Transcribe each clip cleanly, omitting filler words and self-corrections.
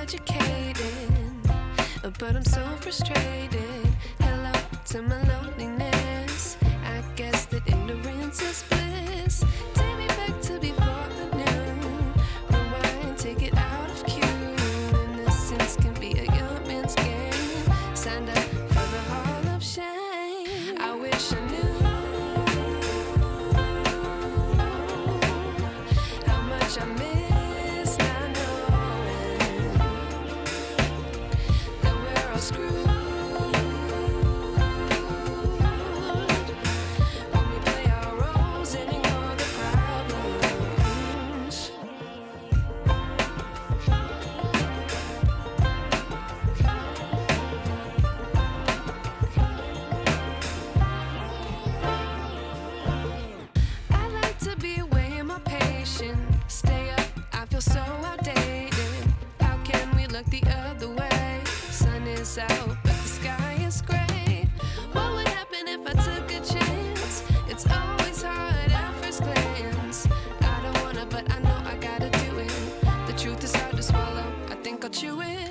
educated, but I'm so frustrated. Hello to my loneliness. I guess that ignorance is bliss. Take me back to before I knew. Rewind, take it out of cue. Innocence can be a young man's game. Signed up for the hall of shame. I wish I knew how much I miss not knowing that we're all screwed. Stay up, I feel so outdated. How can we look the other way? Sun is out, but the sky is gray. What would happen if I took a chance? It's always hard at first glance. I don't wanna, but I know I gotta do it. The truth is hard to swallow, I think I'll chew it.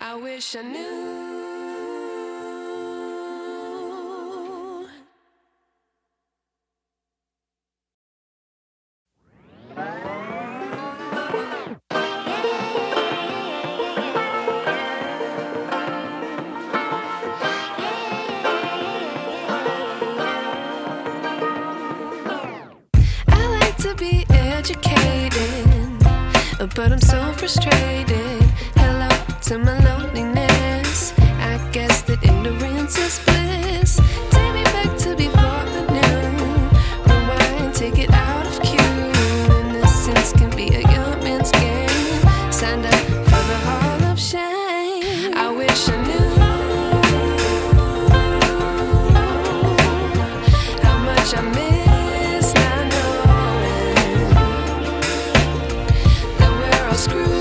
I wish I knew. I like to be educated, but I'm so frustrated. Hello to my loneliness. I guess that ignorance is bliss. Take me back to before I knew. Rewind, take it out of cue. Innocence can be a young man's game. Signed up for the hall of shame. I wish I knew how much I miss not knowing that we're all screwed.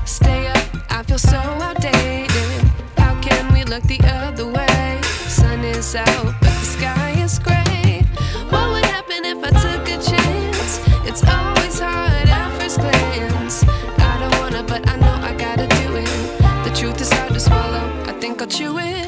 Stay up, I feel so outdated. How can we look the other way? Sun is out, but the sky is gray. What would happen if I took a chance? It's always hard at first glance. I don't wanna, but I know I gotta do it. The truth is hard to swallow, I think I'll chew it.